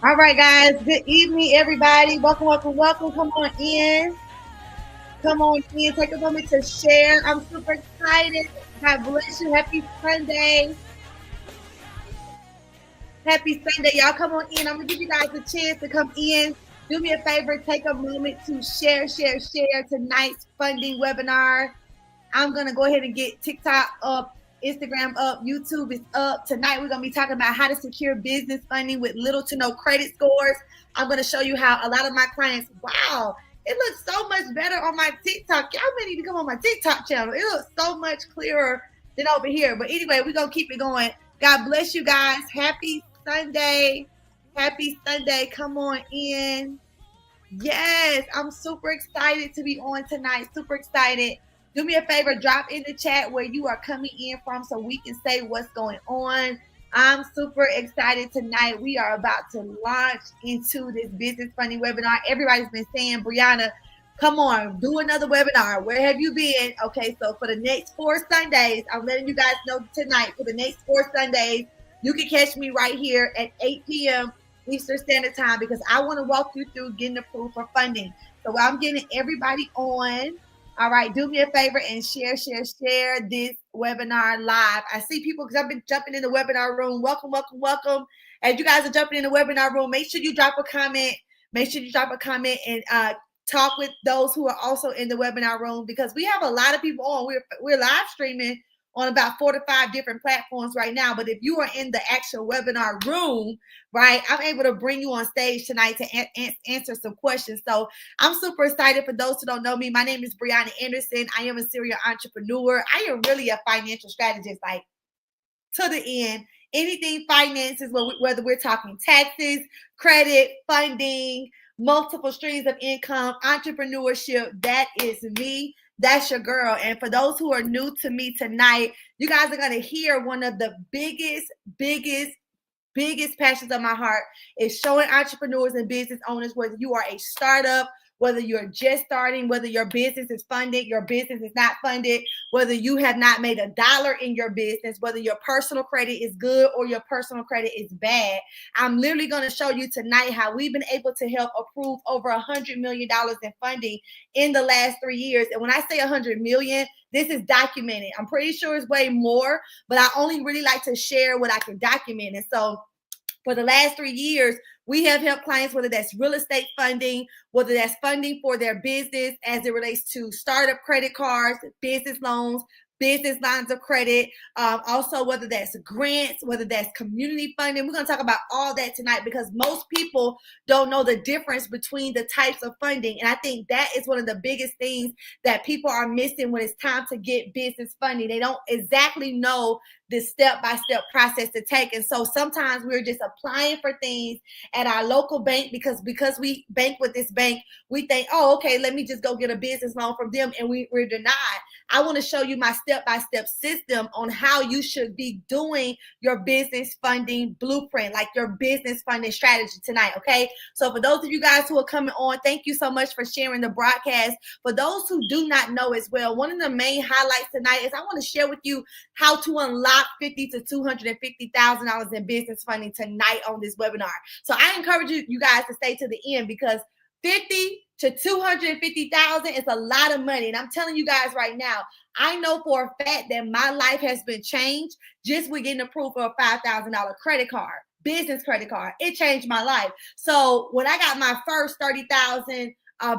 All right, guys. Good evening, everybody. Welcome, welcome, welcome. Come on in. Come on in. Take a moment to share. I'm super excited. God bless you. Happy Sunday. Happy Sunday. Y'all come on in. I'm going to give you guys a chance to come in. Do me a favor. Take a moment to share tonight's funding webinar. I'm going to go ahead and get TikTok up, Instagram up, YouTube is up. Tonight, we're going to be talking about how to secure business funding with little to no credit scores. I'm going to show you how a lot of my clients, wow, it looks so much better on my TikTok. Y'all may need to come on my TikTok channel. It looks so much clearer than over here. But anyway, we're going to keep it going. God bless you guys. Happy Sunday. Happy Sunday. Come on in. Yes, I'm super excited to be on tonight. Super excited. Do me a favor, drop in the chat where you are coming in from so we can say what's going on. I'm super excited tonight. We are about to launch into this business funding webinar. Everybody's been saying, Brianna, come on, do another webinar. Where have you been? Okay, so for the next 4 Sundays, I'm letting you guys know tonight, for the next 4 Sundays, you can catch me right here at 8 p.m. Eastern Standard Time because I want to walk you through getting approved for funding. So I'm getting everybody on. All right, do me a favor and share this webinar live. I see people jumping in the webinar room. Welcome, welcome, welcome. As you guys are jumping in the webinar room, make sure you drop a comment. Make sure you drop a comment and talk with those who are also in the webinar room because we have a lot of people on. We're live streaming on about 4 to 5 different platforms right now. But if you are in the actual webinar room, right, I'm able to bring you on stage tonight to answer some questions. So I'm super excited. For those who don't know me, my name is Brianna Anderson. I am a serial entrepreneur. I am really a financial strategist, like to the end. Anything finances, whether we're talking taxes, credit, funding, multiple streams of income, entrepreneurship, that is me. That's your girl. And for those who are new to me tonight, you guys are going to hear one of the biggest passions of my heart is showing entrepreneurs and business owners, whether you are a startup, whether you're just starting, whether your business is funded, your business is not funded, whether you have not made a dollar in your business, whether your personal credit is good or your personal credit is bad. I'm literally going to show you tonight how we've been able to help approve over $100 million in funding in the last 3 years. And when I say $100 million, this is documented. I'm pretty sure it's way more, but I only really like to share what I can document. And so for the last 3 years, we have helped clients, whether that's real estate funding, whether that's funding for their business as it relates to startup credit cards, business loans, business lines of credit, also whether that's grants, whether that's community funding. We're going to talk about all that tonight because most people don't know the difference between the types of funding. And I think that is one of the biggest things that people are missing when it's time to get business funding. They don't exactly know the step-by-step process to take. And so sometimes we're just applying for things at our local bank because we bank with this bank, we think, oh, okay, let me just go get a business loan from them, and we're denied. I want to show you my step-by-step system on how you should be doing your business funding blueprint, like your business funding strategy tonight, okay? So for those of you guys who are coming on, thank you so much for sharing the broadcast. For those who do not know as well, one of the main highlights tonight is I want to share with you how to unlock $50,000 to $250,000 in business funding tonight on this webinar. So I encourage you guys to stay to the end because 50 to 250,000 is a lot of money. And I'm telling you guys right now, I know for a fact that my life has been changed just with getting approved for a $5,000 credit card, business credit card. It changed my life. So when I got my first 30,000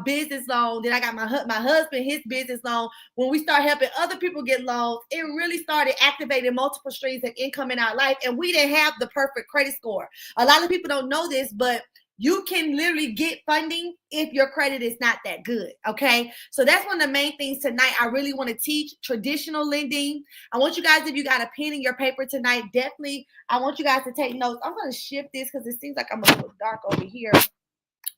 business loan, then I got my husband, his business loan. When we start helping other people get loans, it really started activating multiple streams of income in our life. And we didn't have the perfect credit score. A lot of people don't know this, but you can literally get funding if your credit is not that good, okay? So that's one of the main things tonight. I really want to teach traditional lending. I want you guys, if you got a pen and your paper tonight, definitely, I want you guys to take notes. I'm going to shift this because it seems like I'm a little dark over here.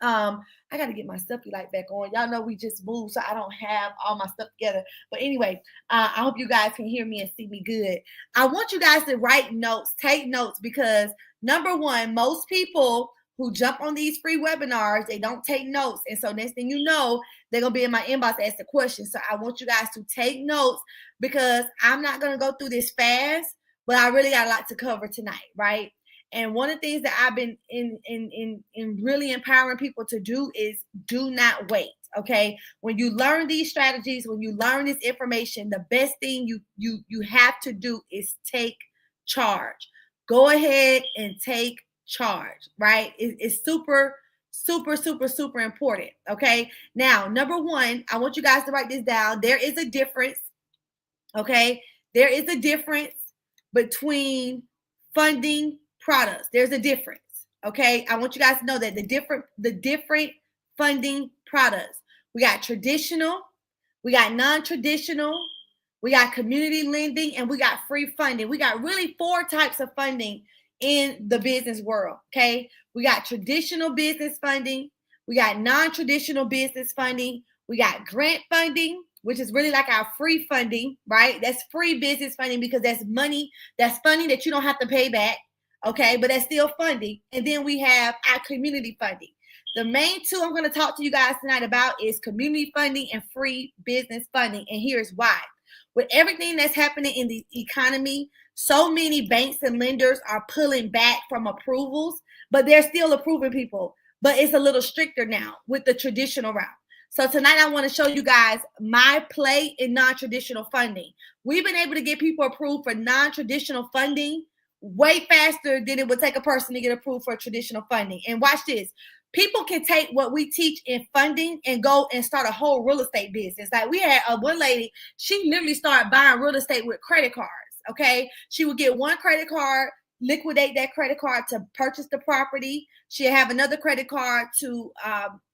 I got to get my stuffy light back on. Y'all know we just moved, so I don't have all my stuff together. But anyway, I hope you guys can hear me and see me good. I want you guys to write notes, take notes, because number one, most people who jump on these free webinars, they don't take notes. And so next thing you know, they're going to be in my inbox to ask the question. So I want you guys to take notes because I'm not going to go through this fast, but I really got a lot to cover tonight, right? And one of the things that I've been in really empowering people to do is do not wait. Okay. When you learn these strategies, when you learn this information, the best thing you have to do is take charge. Go ahead and take charge, right? It's super, super, super, super important. Okay. Now, number one, I want you guys to write this down. There is a difference. Okay. There is a difference between funding products. There's a difference. Okay. I want you guys to know that the different funding products. We got traditional, we got non-traditional, we got community lending, and we got free funding. We got really 4 types of funding in the business world. Okay. We got traditional business funding, we got non-traditional business funding, we got grant funding, which is really like our free funding, right? That's free business funding because that's money, that's funding that you don't have to pay back. Okay, but that's still funding. And then we have our community funding. The main 2 I'm going to talk to you guys tonight about is community funding and free business funding. And here's why. With everything that's happening in the economy, so many banks and lenders are pulling back from approvals, but they're still approving people. But it's a little stricter now with the traditional route. So tonight I want to show you guys my play in non-traditional funding. We've been able to get people approved for non-traditional funding way faster than it would take a person to get approved for traditional funding. And watch this. People can take what we teach in funding and go and start a whole real estate business. Like we had one lady, she literally started buying real estate with credit cards. Okay. She would get one credit card, liquidate that credit card to purchase the property. She'll have another credit card to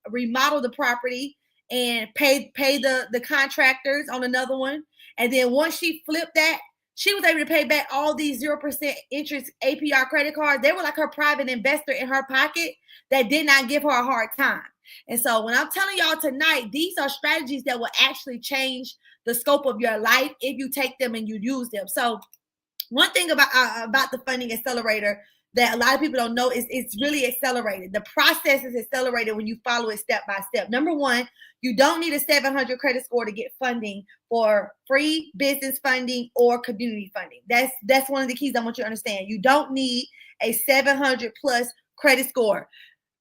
remodel the property and pay the contractors on another one. And then once she flipped that, she was able to pay back all these 0% interest APR credit cards. They were like her private investor in her pocket that did not give her a hard time. And so when I'm telling y'all tonight, these are strategies that will actually change the scope of your life if you take them and you use them. So one thing about the funding accelerator that a lot of people don't know is it's really accelerated. The process is accelerated when you follow it step by step. Number one, you don't need a 700 credit score to get funding for free business funding or community funding. That's one of the keys I want you to understand. You don't need a 700 plus credit score.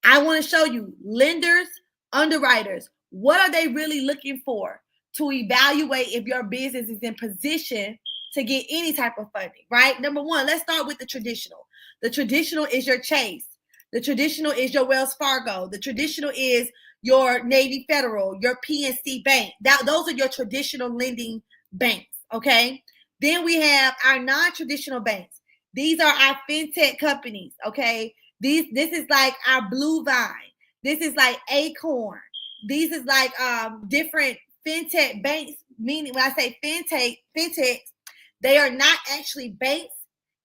I want to show you lenders, underwriters, what are they really looking for to evaluate if your business is in position to get any type of funding, right? Number one, let's start with the traditional. The traditional is your Chase. The traditional is your Wells Fargo. The traditional is your Navy Federal, your PNC Bank. Those are your traditional lending banks, okay? Then we have our non-traditional banks. These are our fintech companies, okay? This is like our Blue Vine. This is like Acorn. These is like different fintech banks, meaning when I say fintechs, they are not actually banks.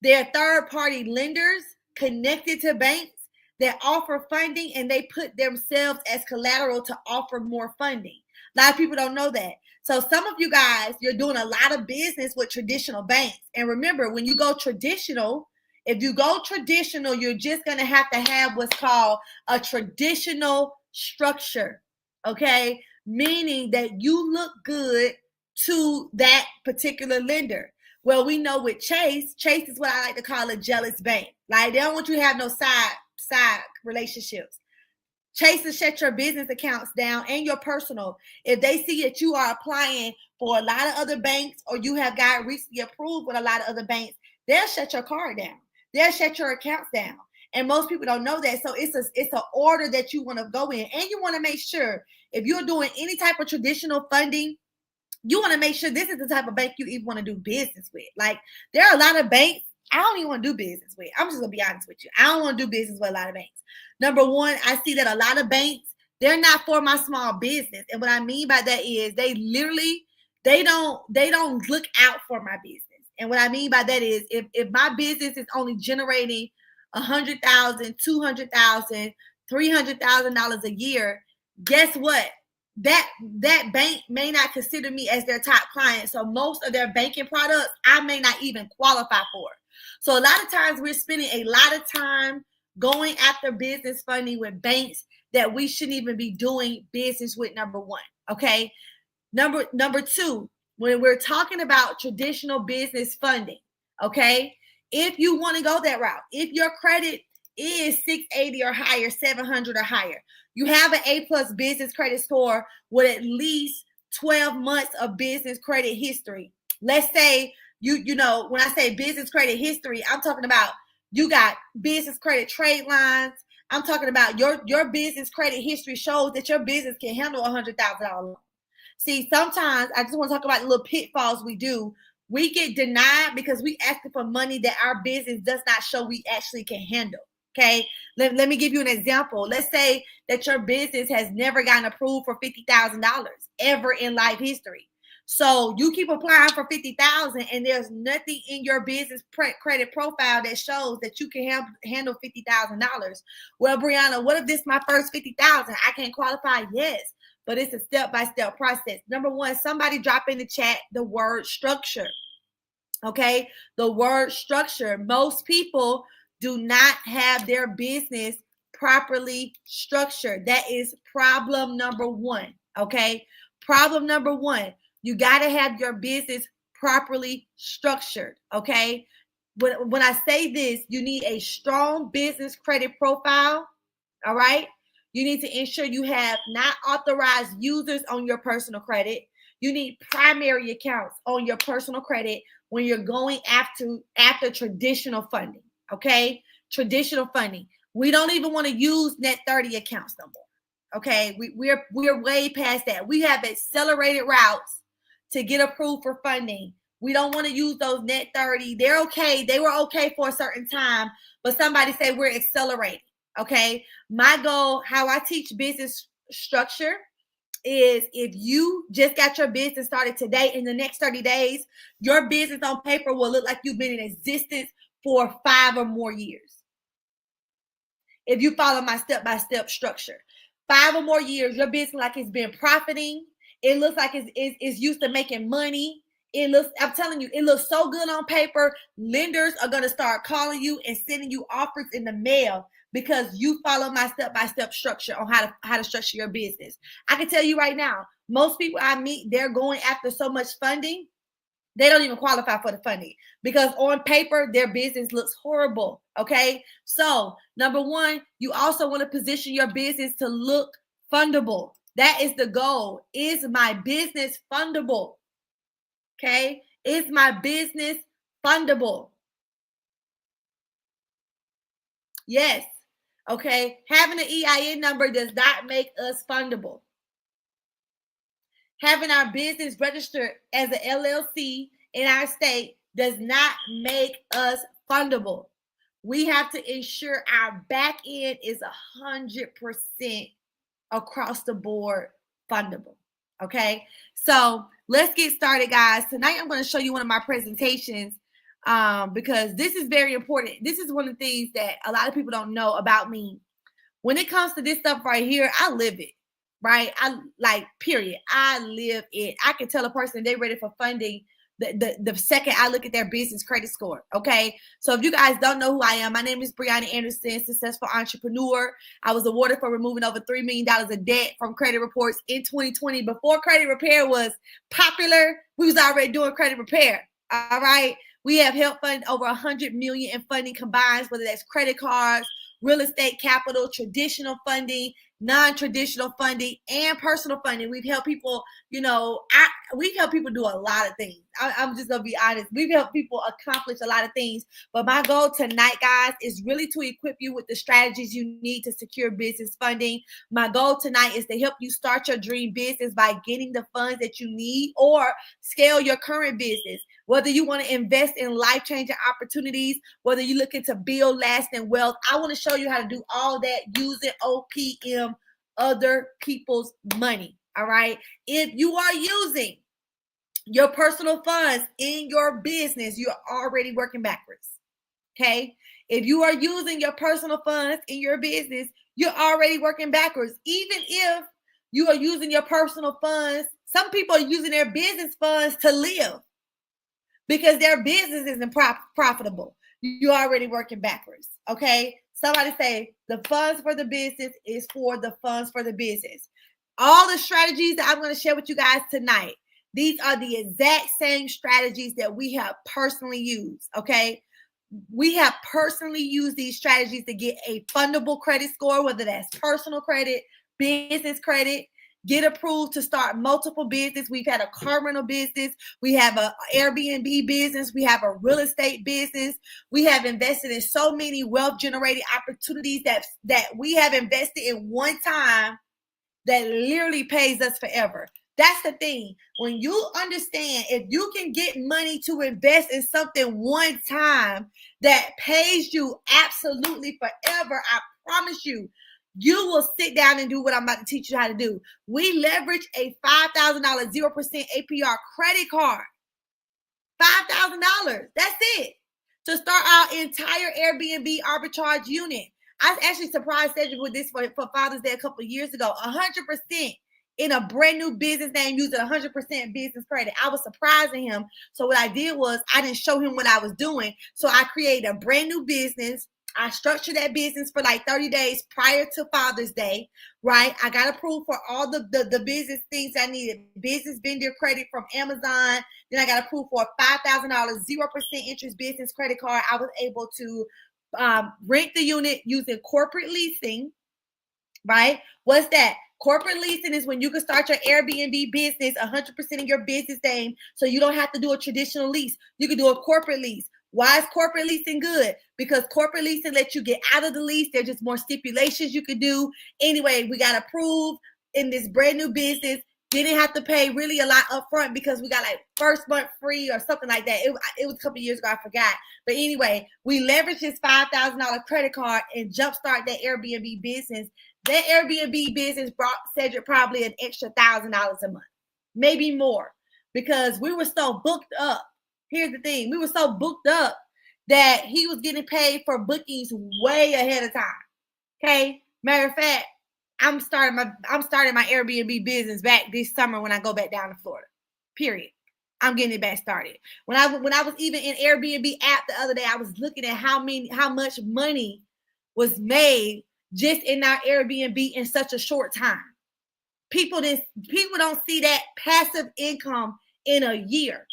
They're third-party lenders connected to banks that offer funding, and they put themselves as collateral to offer more funding. A lot of people don't know that. So some of you guys, you're doing a lot of business with traditional banks. And remember, when you go traditional, if you go traditional, you're just going to have what's called a traditional structure, okay? Meaning that you look good to that particular lender. Well, we know with Chase is what I like to call a jealous bank. Like they don't want you to have no side relationships. Chase will shut your business accounts down and your personal. If they see that you are applying for a lot of other banks or you have got recently approved with a lot of other banks, they'll shut your card down. They'll shut your accounts down. And most people don't know that. So it's an order that you want to go in. And you want to make sure if you're doing any type of traditional funding, you want to make sure this is the type of bank you even want to do business with. Like there are a lot of banks I don't even want to do business with. I'm just going to be honest with you. I don't want to do business with a lot of banks. Number one, I see that a lot of banks, they're not for my small business. And what I mean by that is they literally, they don't look out for my business. And what I mean by that is if my business is only generating $100,000, $200,000, $300,000 a year, guess what? That bank may not consider me as their top client. So most of their banking products, I may not even qualify for. So a lot of times we're spending a lot of time going after business funding with banks that we shouldn't even be doing business with, number one. Okay. Number two, when we're talking about traditional business funding, okay, If you want to go that route, if your credit is 680 or higher, 700 or higher, you have an A+ business credit score with at least 12 months of business credit history. Let's say you know, when I say business credit history, I'm talking about you got business credit trade lines. I'm talking about your business credit history shows that your business can handle $100,000 loan. See, sometimes I just want to talk about the little pitfalls we do. We get denied because we asking for money that our business does not show we actually can handle. Okay. Let me give you an example. Let's say that your business has never gotten approved for $50,000 ever in life history. So you keep applying for $50,000 and there's nothing in your business credit profile that shows that you can handle $50,000. Well, Brianna, what if this is my first $50,000? I can't qualify. Yes, but it's a step-by-step process. Number one, somebody drop in the chat the word structure. Okay, the word structure. Most people do not have their business properly structured. That is problem number one. Okay, problem number one. You got to have your business properly structured. Okay, when I say this, you need a strong business credit profile. All right. You need to ensure you have not authorized users on your personal credit. You need primary accounts on your personal credit when you're going after traditional funding. Okay, traditional funding. We don't even want to use net 30 accounts no more. Okay, we're way past that. We have accelerated routes to get approved for funding. We don't want to use those net 30. They're okay. They were okay for a certain time, but somebody said we're accelerating. Okay, my goal, how I teach business structure, is if you just got your business started today, in the next 30 days, your business on paper will look like you've been in existence for 5 or more years. If you follow my step-by-step structure, 5 or more years, your business like it's been profiting. It looks like it's used to making money. I'm telling you, it looks so good on paper. Lenders are going to start calling you and sending you offers in the mail because you follow my step-by-step structure on how to structure your business. I can tell you right now, most people I meet, they're going after so much funding, they don't even qualify for the funding because on paper, their business looks horrible. Okay. So number one, you also want to position your business to look fundable. That is the goal. Is my business fundable? Okay. Is my business fundable? Yes. Okay. Having an EIN number does not make us fundable. Having our business registered as an LLC in our state does not make us fundable. We have to ensure our back end is 100% across the board fundable. Okay, so let's get started, guys. Tonight I'm going to show you one of my presentations because this is very important. This is one of the things that a lot of people don't know about me. When it comes to this stuff right here, I live it. Right? Period. I live it. I can tell a person they're ready for funding the second I look at their business credit score. Okay. So if you guys don't know who I am, my name is Brianna Anderson, successful entrepreneur. I was awarded for removing over $3 million of debt from credit reports in 2020. Before credit repair was popular, we was already doing credit repair. All right. We have helped fund over $100 million in funding combined, whether that's credit cards, real estate capital, traditional funding, non-traditional funding, and personal funding. We've helped people, we've helped people do a lot of things. I'm just going to be honest. We've helped people accomplish a lot of things. But my goal tonight, guys, is really to equip you with the strategies you need to secure business funding. My goal tonight is to help you start your dream business by getting the funds that you need or scale your current business. Whether you want to invest in life-changing opportunities, whether you're looking to build lasting wealth, I want to show you how to do all that using OPM, other people's money. All right. If you are using your personal funds in your business, you're already working backwards. Okay. If you are using your personal funds in your business, you're already working backwards. Even if you are using your personal funds, some people are using their business funds to live because their business isn't profitable. You're already working backwards. Okay. Somebody say the funds for the business is for the funds for the business. All the strategies that I'm going to share with you guys tonight, these are the exact same strategies that we have personally used. Okay. We have personally used these strategies to get a fundable credit score, whether that's personal credit, business credit, get approved to start multiple business. We've had a car rental business. We have a Airbnb business. We have a real estate business. We have invested in so many wealth generating opportunities that we have invested in one time that literally pays us forever. That's the thing. When you understand, if you can get money to invest in something one time that pays you absolutely forever, I promise you, you will sit down and do what I'm about to teach you how to do. We leverage a $5,000 0% APR credit card. $5,000. That's it. To start our entire Airbnb arbitrage unit. I actually surprised Cedric with this for Father's Day a couple of years ago. 100% in a brand new business name using 100% business credit. I was surprising him. So what I did was I didn't show him what I was doing. So I created a brand new business. I structured that business for like 30 days prior to Father's Day, right? I got approved for all the business things I needed. Business vendor credit from Amazon. Then I got approved for a $5,000 0% interest business credit card. I was able to rent the unit using corporate leasing, right? What's that? Corporate leasing is when you can start your Airbnb business 100% in your business name, so you don't have to do a traditional lease. You can do a corporate lease. Why is corporate leasing good? Because corporate leasing lets you get out of the lease. There's just more stipulations you could do. Anyway, we got approved in this brand new business. Didn't have to pay really a lot up front because we got like first month free or something like that. It was a couple years ago. I forgot. But anyway, we leveraged this $5,000 credit card and jumpstart that Airbnb business. That Airbnb business brought Cedric probably an extra $1,000 a month, maybe more, because we were so booked up. Here's the thing. We were so booked up that he was getting paid for bookings way ahead of time. Okay. Matter of fact, I'm starting my Airbnb business back this summer when I go back down to Florida. Period. I'm getting it back started. When I was even in Airbnb app the other day, I was looking at how much money was made just in our Airbnb in such a short time. People don't see that passive income in a year,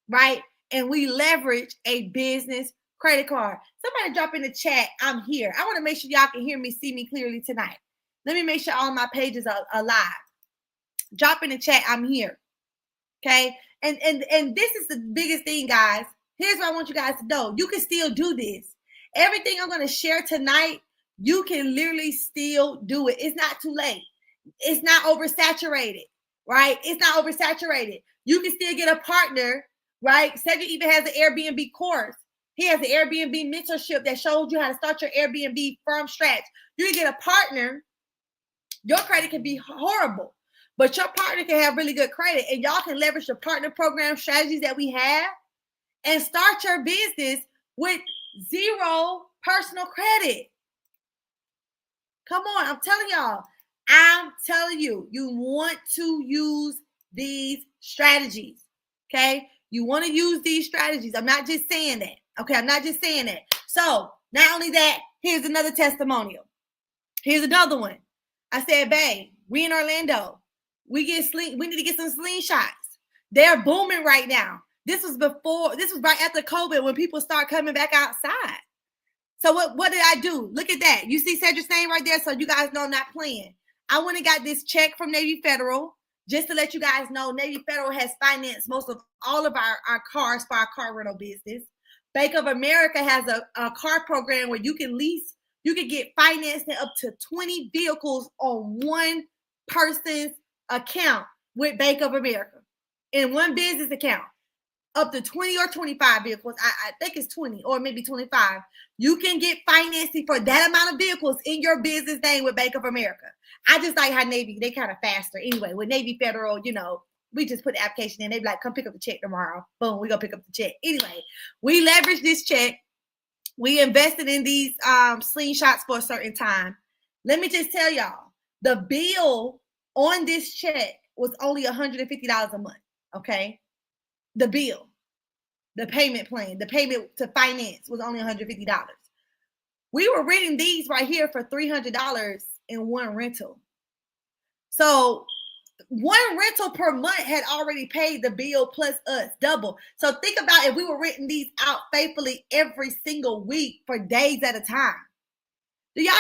right? And we leverage a business credit card. Somebody drop in the chat, I'm here. I want to make sure y'all can hear me, see me clearly tonight. Let me make sure all my pages are live. Drop in the chat, I'm here. Okay? And this is the biggest thing, guys. Here's what I want you guys to know. You can still do this. Everything I'm going to share tonight, you can literally still do it. It's not too late. It's not oversaturated, right? It's not oversaturated. You can still get a partner, right? Cedric even has an Airbnb course. He has an Airbnb mentorship that shows you how to start your Airbnb from scratch. You can get a partner. Your credit can be horrible, but your partner can have really good credit, and y'all can leverage the partner program strategies that we have and start your business with zero personal credit. Come on, I'm telling you, you want to use these strategies, okay? You want to use these strategies. I'm not just saying that, okay? I'm not just saying that. So, not only that, here's another testimonial. Here's another one. I said, babe, we in Orlando. We need to get some slingshots. They're booming right now. This was right after COVID when people start coming back outside. So what did I do? Look at that. You see Cedric's name right there, so you guys know I'm not playing. I went and got this check from Navy Federal, just to let you guys know. Navy Federal has financed most of all of our cars for our car rental business. Bank of America has a car program where you can get financing up to 20 vehicles on one person's account with Bank of America in one business account. Up to 20 or 25 vehicles. I think it's 20 or maybe 25. You can get financing for that amount of vehicles in your business name with Bank of America. I just like how Navy, they kind of faster. Anyway, with Navy Federal, we just put the application in. They be like, come pick up the check tomorrow. Boom, we go pick up the check. Anyway, we leveraged this check. We invested in these slingshots for a certain time. Let me just tell y'all, the bill on this check was only $150 a month, okay? The bill, the payment plan, the payment to finance was only $150. We were renting these right here for $300 in one rental. So one rental per month had already paid the bill plus us double. So think about if we were renting these out faithfully every single week for days at a time. Do y'all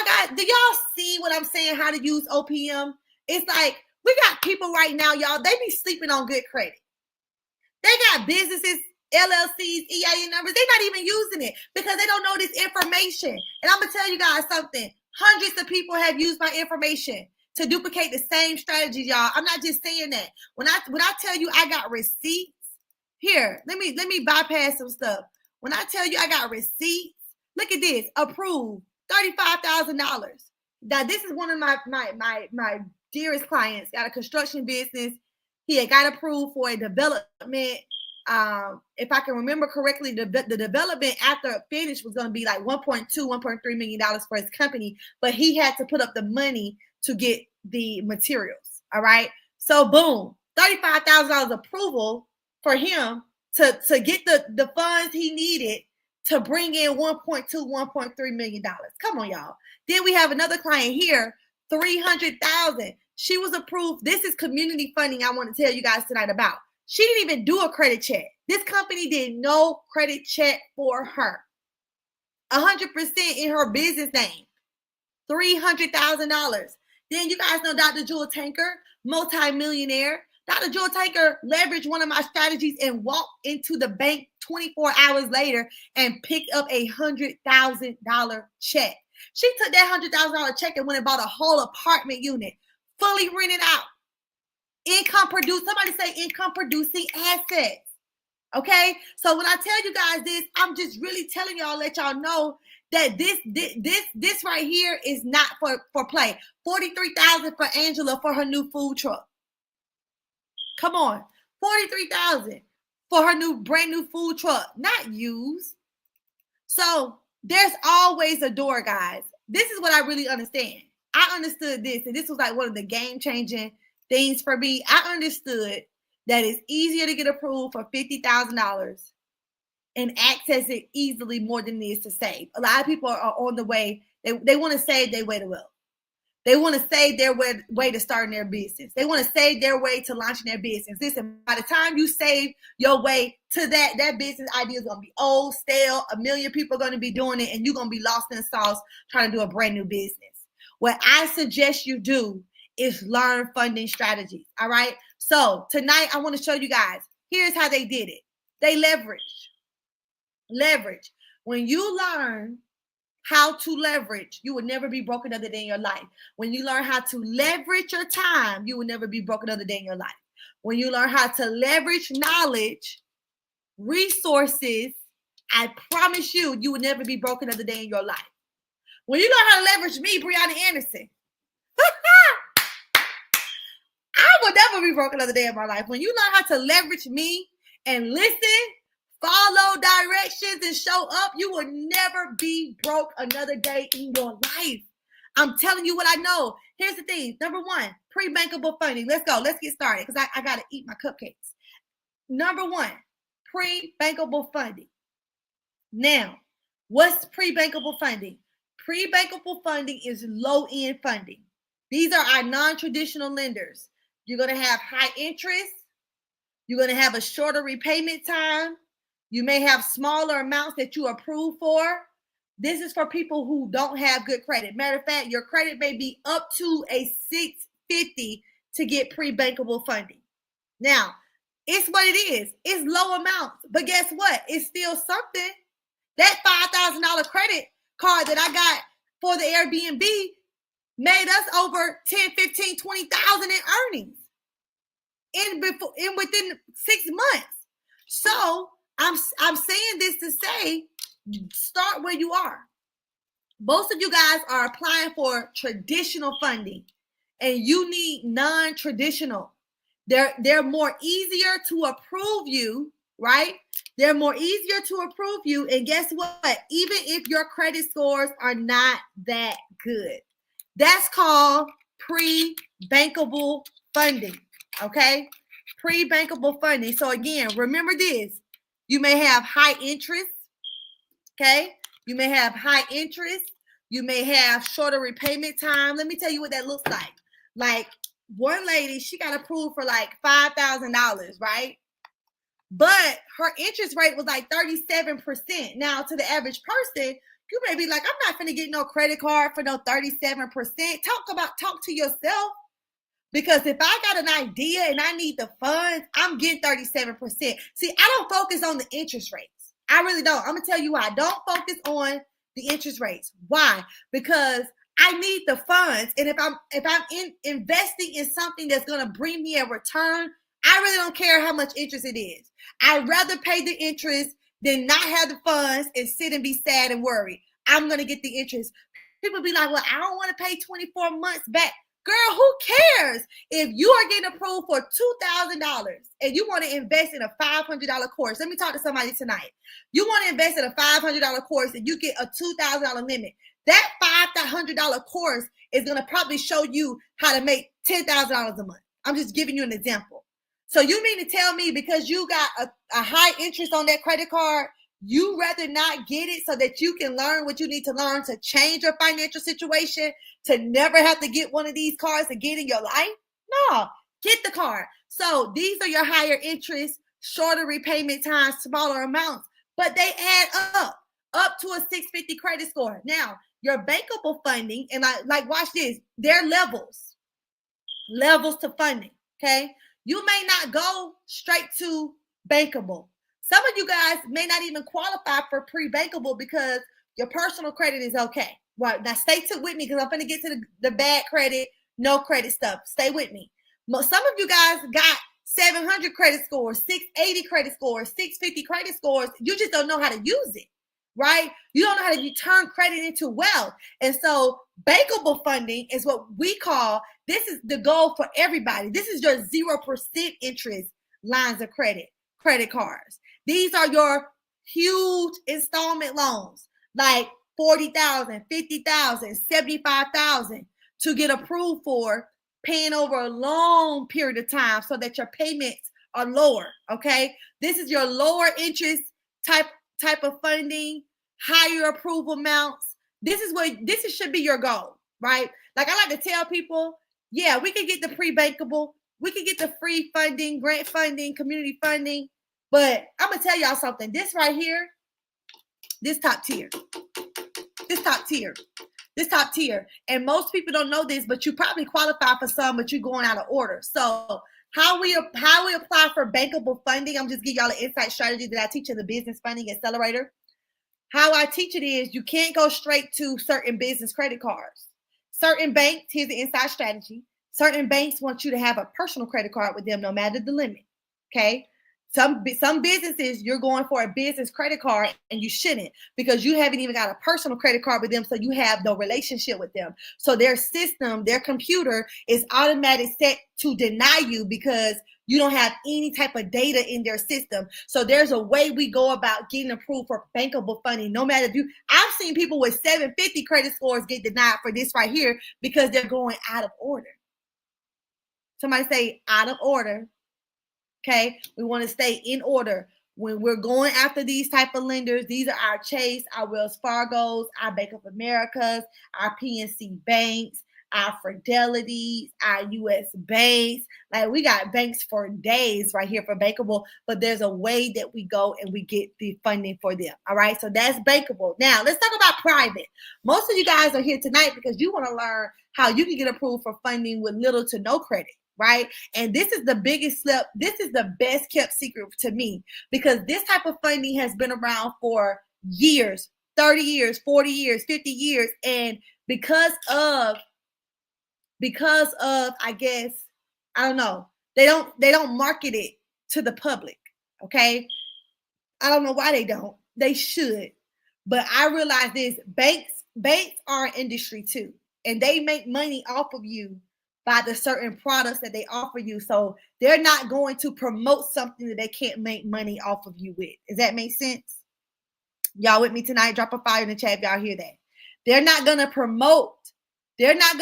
see what I'm saying? How to use OPM? It's like we got people right now, y'all. They be sleeping on good credit. They got businesses, LLCs, EIN numbers. They're not even using it because they don't know this information. And I'm gonna tell you guys something. Hundreds of people have used my information to duplicate the same strategies, y'all. I'm not just saying that. When I tell you I got receipts, here, let me bypass some stuff. When I tell you I got receipts, look at this, approved, $35,000. Now this is one of my dearest clients. Got a construction business. He had got approved for a development. If I can remember correctly, the development after it finished was going to be like $1.3 million for his company, but he had to put up the money to get the materials. All right. So boom, $35,000 approval for him to get the funds he needed to bring in $1.3 million. Come on, y'all. Then we have another client here, $300,000. She was approved. This is community funding I want to tell you guys tonight about. She didn't even do a credit check. This company did no credit check for her. 100% in her business name. $300,000. Then you guys know Dr. Jewel Tanker, multi-millionaire. Dr. Jewel Tanker leveraged one of my strategies and walked into the bank 24 hours later and picked up a $100,000 check. She took that $100,000 check and went and bought a whole apartment unit, fully rented out. Income producing, somebody say income producing assets. Okay, so when I tell you guys this, I'm just really telling y'all, let y'all know that this right here is not for play. $43,000 for Angela for her new food truck. Come on, $43,000 for her brand new food truck, not used. So there's always a door, guys. This is what I really understand. I understood this, and this was like one of the game-changing things for me. I understood that it's easier to get approved for $50,000 and access it easily more than it is to save. A lot of people are on the way. They want to save their way to wealth. They want to save their way to starting their business. They want to save their way to launching their business. Listen, by the time you save your way to that business idea is going to be old, stale. A million people are going to be doing it, and you're going to be lost in the sauce trying to do a brand new business. What I suggest you do is learn funding strategies. All right. So tonight I want to show you guys. Here's how they did it. They leverage. When you learn how to leverage, you will never be broke another day in your life. When you learn how to leverage your time, you will never be broke another day in your life. When you learn how to leverage knowledge, resources, I promise you, you will never be broke another day in your life. When you learn how to leverage me, Brianna Anderson, I will never be broke another day in my life. When you learn how to leverage me and listen, follow directions, and show up, you will never be broke another day in your life. I'm telling you what I know. Here's the thing. Number one, pre-bankable funding. Let's go. Let's get started because I got to eat my cupcakes. Number one, pre-bankable funding. Now, what's pre-bankable funding? Pre-bankable funding is low-end funding. These are our non-traditional lenders. You're going to have high interest. You're going to have a shorter repayment time. You may have smaller amounts that you approve for. This is for people who don't have good credit. Matter of fact, your credit may be up to a 650 to get pre-bankable funding. Now, it's what it is. It's low amounts. But guess what? It's still something. That $5,000 credit card that I got for the Airbnb made us over 10, 15, 20,000 in earnings within 6 months. So I'm saying this to say, start where you are. Most of you guys are applying for traditional funding, and you need non-traditional. They're more easier to approve you, right? They're more easier to approve you, and guess what? Even if your credit scores are not that good, that's called pre-bankable funding. Okay, pre-bankable funding. So again, remember this. You may have high interest, okay? You may have high interest. You may have shorter repayment time. Let me tell you what that looks like. Like one lady, she got approved for like $5,000, right? But her interest rate was like 37%. Now, to the average person, you may be like, I'm not gonna get no credit card for no 37%. Talk to yourself. Because if I got an idea and I need the funds, I'm getting 37%. See, I don't focus on the interest rates. I really don't. I'm gonna tell you why. I don't focus on the interest rates. Why? Because I need the funds. And if I'm investing in something that's gonna bring me a return, I really don't care how much interest it is. I'd rather pay the interest than not have the funds and sit and be sad and worried. I'm gonna get the interest. People be like, well, I don't want to pay 24 months back. Girl, who cares? If you are getting approved for $2,000 and you want to invest in a $500 course, let me talk to somebody tonight. You want to invest in a $500 course and you get a $2,000 limit. That $500 course is going to probably show you how to make $10,000 a month. I'm just giving you an example. So you mean to tell me because you got a high interest on that credit card, you rather not get it so that you can learn what you need to learn to change your financial situation, to never have to get one of these cards again in your life? No, get the card. So these are your higher interest, shorter repayment times, smaller amounts, but they add up to a 650 credit score. Now, your bankable funding, and like watch this, there are levels to funding, okay? You may not go straight to bankable. Some of you guys may not even qualify for pre-bankable because your personal credit is okay. Well, now stay with me because I'm going to get to the bad credit, no credit stuff. Stay with me. Some of you guys got 700 credit scores, 680 credit scores, 650 credit scores. You just don't know how to use it, right? You don't know how to turn credit into wealth. And so bankable funding is what we call, this is the goal for everybody. This is your 0% interest lines of credit cards. These are your huge installment loans, like $40,000, $50,000, $75,000 to get approved for, paying over a long period of time so that your payments are lower. Okay, this is your lower interest type of funding, higher approval amounts. This should be your goal, right? Like I like to tell people, yeah, we can get the pre-bankable, we can get the free funding, grant funding, community funding. But I'm going to tell y'all something. This right here, this top tier. And most people don't know this, but you probably qualify for some, but you're going out of order. So how we apply for bankable funding, I'm just giving y'all an insight strategy that I teach in the Business Funding Accelerator. How I teach it is you can't go straight to certain business credit cards. Certain banks, here's the inside strategy. Certain banks want you to have a personal credit card with them no matter the limit, okay? Some businesses, you're going for a business credit card and you shouldn't because you haven't even got a personal credit card with them, so you have no relationship with them. So their system, their computer is automatically set to deny you because you don't have any type of data in their system. So there's a way we go about getting approved for bankable funding. No matter I've seen people with 750 credit scores get denied for this right here because they're going out of order. Somebody say out of order. Okay, we want to stay in order. When we're going after these type of lenders, these are our Chase, our Wells Fargo's, our Bank of America's, our PNC banks, our Fidelities, our US banks. Like we got banks for days right here for bankable, but there's a way that we go and we get the funding for them. All right, so that's bankable. Now let's talk about private. Most of you guys are here tonight because you want to learn how you can get approved for funding with little to no credit. Right? And this is the biggest slip. This is the best kept secret to me because this type of funding has been around for years, 30 years, 40 years, 50 years. And because of, I guess, I don't know, they don't market it to the public. Okay. I don't know why they don't. They should. But I realize this, banks are an industry too. And they make money off of you by the certain products that they offer you. So they're not going to promote something that they can't make money off of you with. Does that make sense? Y'all with me tonight? Drop a fire in the chat if y'all hear that. They're not going to promote you. They're not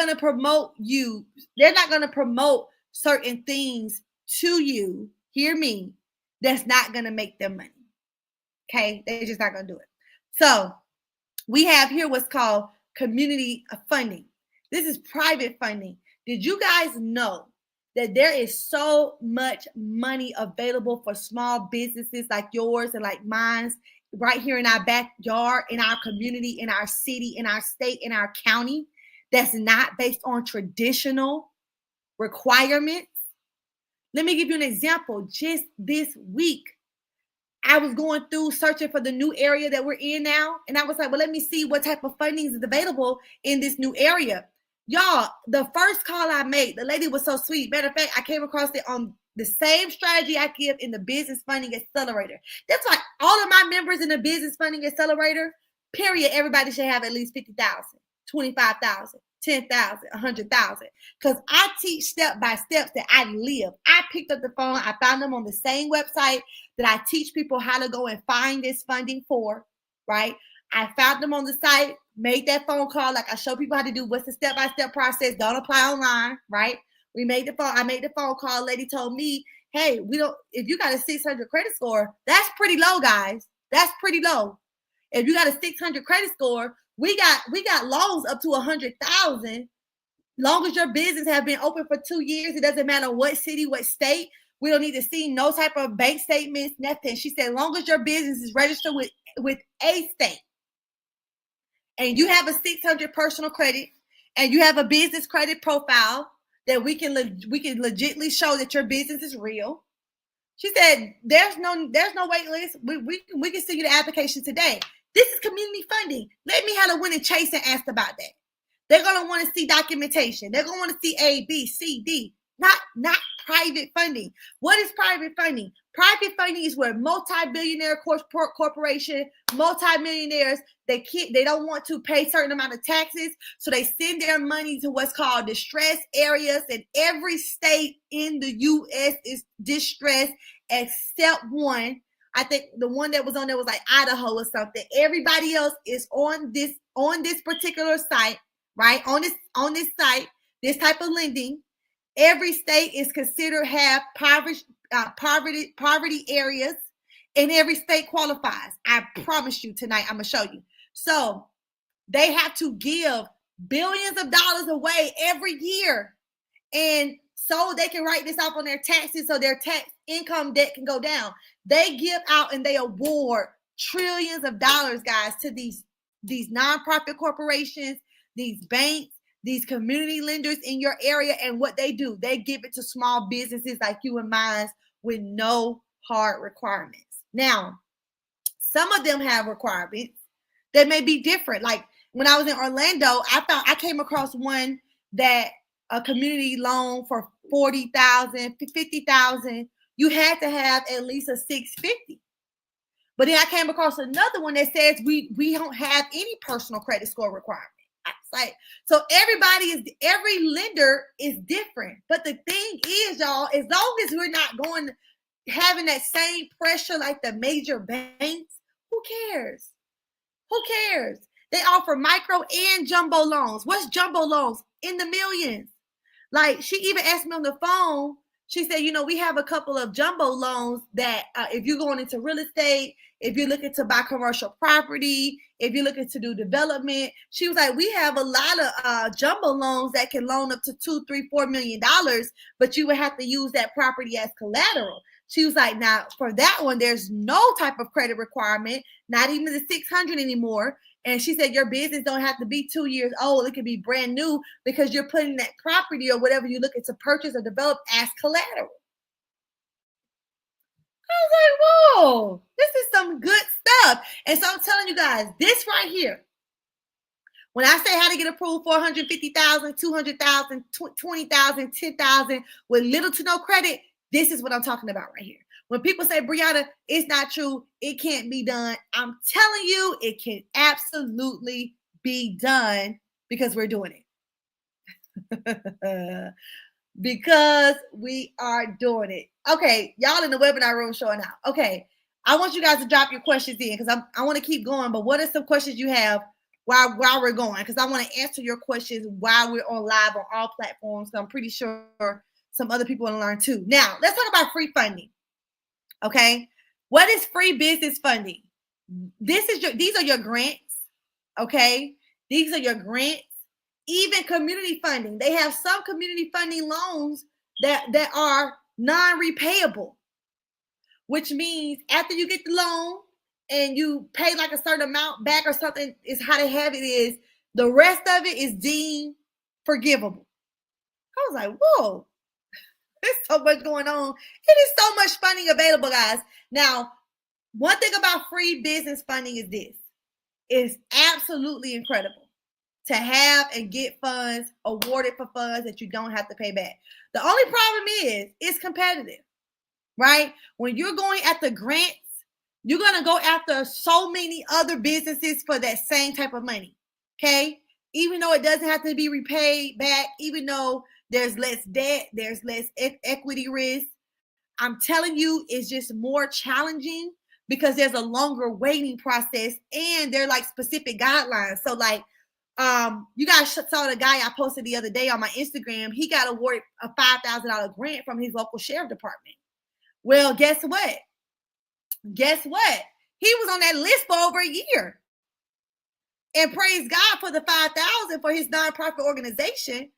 going to promote certain things to you. Hear me. That's not going to make them money. Okay? They're just not going to do it. So we have here what's called community funding. This is private funding. Did you guys know that there is so much money available for small businesses like yours and like mine right here in our backyard, in our community, in our city, in our state, in our county, that's not based on traditional requirements. Let me give you an example. Just this week, I was going through searching for the new area that we're in now. And I was like, well, let me see what type of funding is available in this new area. Y'all, the first call I made, the lady was so sweet. Matter of fact, I came across it on the same strategy I give in the Business Funding Accelerator. That's why all of my members in the Business Funding Accelerator, period, everybody should have at least 50,000, 25,000. 10,000, 100,000. Because I teach step by steps that I live. I picked up the phone. I found them on the same website that I teach people how to go and find this funding for, right? I found them on the site, made that phone call, like I show people how to do what's the step-by-step process. Don't apply online, right? I made the phone call. Lady told me, hey, if you got a 600 credit score, that's pretty low, guys. That's pretty low. If you got a 600 credit score, we got loans up to 100,000. Long as your business have been open for 2 years, it doesn't matter what city, what state. We don't need to see no type of bank statements, nothing. She said, long as your business is registered with a state, and you have a 600 personal credit, and you have a business credit profile that we can legitimately show that your business is real. She said, there's no wait list. We can send you the application today. This is community funding. Let me have a win and Chase and ask about that. They're going to want to see documentation. They're going to want to see A, B, C, D, not private funding. What is private funding? Private funding is where multi-billionaire corporation, multi-millionaires, they don't want to pay a certain amount of taxes, so they send their money to what's called distressed areas, and every state in the U.S. is distressed except one. I think the one that was on there was like Idaho or something. Everybody else is on this particular site, right? On this site, this type of lending. Every state is considered have poverty areas, and every state qualifies. I promise you tonight, I'm gonna show you. So they have to give billions of dollars away every year, and so they can write this off on their taxes, so their tax income debt can go down. They give out and they award trillions of dollars, guys, to these nonprofit corporations, these banks, these community lenders in your area. And what they do, they give it to small businesses like you and mine with no hard requirements. Now, some of them have requirements that may be different. Like when I was in Orlando, I came across one that a community loan for 40,000, 50,000, you had to have at least a 650. But then I came across another one that says we don't have any personal credit score requirement. Like, so every lender is different. But the thing is, y'all, as long as we're not having that same pressure like the major banks, who cares? Who cares? They offer micro and jumbo loans. What's jumbo loans? In the millions. Like, she even asked me on the phone, she said, we have a couple of jumbo loans that if you're going into real estate, if you're looking to buy commercial property, if you're looking to do development, she was like, we have a lot of jumbo loans that can loan up to $2, $3, $4 million, but you would have to use that property as collateral. She was like, now for that one, there's no type of credit requirement, not even the 600 anymore. And she said, your business don't have to be 2 years old. It can be brand new because you're putting that property or whatever you're looking to purchase or develop as collateral. I was like, whoa, this is some good stuff. And so I'm telling you guys, this right here, when I say how to get approved for 150,000, 200,000, 20,000, 10,000 with little to no credit, this is what I'm talking about right here. When people say, Brianna, it's not true, it can't be done, I'm telling you, it can absolutely be done because we're doing it. Because we are doing it. Okay, y'all in the webinar room showing out. Okay, I want you guys to drop your questions in because I want to keep going, but what are some questions you have while we're going? Because I want to answer your questions while we're on live on all platforms. So I'm pretty sure some other people want to learn too. Now, let's talk about free funding. Okay, what is free business funding? These are your grants. Okay, these are your grants. Even community funding. They have some community funding loans that are non-repayable, which means after you get the loan and you pay like a certain amount back or something, is how they have it is the rest of it is deemed forgivable. I was like, whoa, there's so much going on. It is so much funding available, guys. Now, one thing about free business funding is this. It's absolutely incredible to have and get funds awarded for funds that you don't have to pay back. The only problem is it's competitive, right? When you're going after grants, you're going to go after so many other businesses for that same type of money, okay? Even though it doesn't have to be repaid back, even though there's less debt, there's less equity risk, I'm telling you, it's just more challenging because there's a longer waiting process and they're like specific guidelines. So like, you guys saw the guy I posted the other day on my Instagram. He got awarded a $5,000 grant from his local sheriff department. Well, guess what? Guess what? He was on that list for over a year. And praise God for the $5,000 for his nonprofit organization.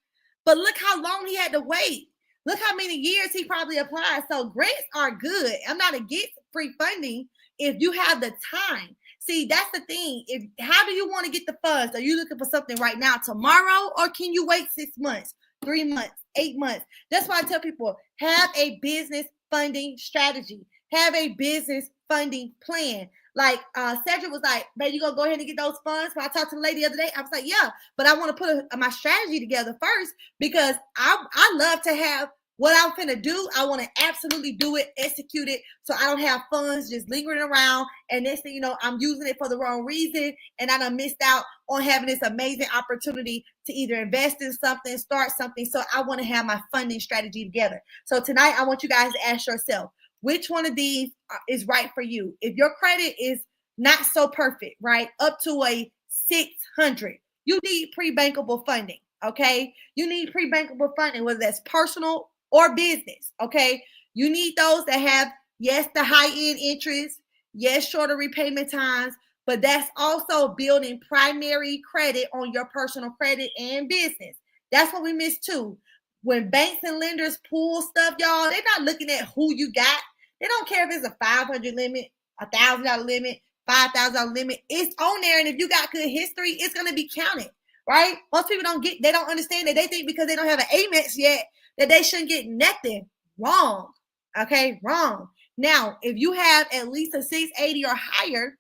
But look how long he had to wait. Look how many years he probably applied. So grants are good. I'm not against free funding if you have the time. See, that's the thing. How do you want to get the funds? Are you looking for something right now, tomorrow, or can you wait 6 months, 3 months, 8 months? That's why I tell people, have a business funding strategy. Have a business funding plan. Like Cedric was like, man, you gonna go ahead and get those funds? When I talked to the lady the other day, I was like, yeah, but I want to put my strategy together first because I love to have what I'm finna do. I want to absolutely do it, execute it, so I don't have funds just lingering around. And next thing you know, I'm using it for the wrong reason, and I done missed out on having this amazing opportunity to either invest in something, start something. So I want to have my funding strategy together. So tonight, I want you guys to ask yourself, which one of these is right for you? If your credit is not so perfect, right, up to a 600, you need pre-bankable funding, okay? You need pre-bankable funding, whether that's personal or business, okay? You need those that have, yes, the high-end interest, yes, shorter repayment times, but that's also building primary credit on your personal credit and business. That's what we miss too. When banks and lenders pull stuff, y'all, they're not looking at who you got. They don't care if it's a 500 limit, $1,000 limit, $5,000 limit. It's on there, and if you got good history, it's going to be counted, right? Most people they don't understand that. They think because they don't have an Amex yet that they shouldn't get nothing. Wrong, okay? Wrong. Now, if you have at least a 680 or higher,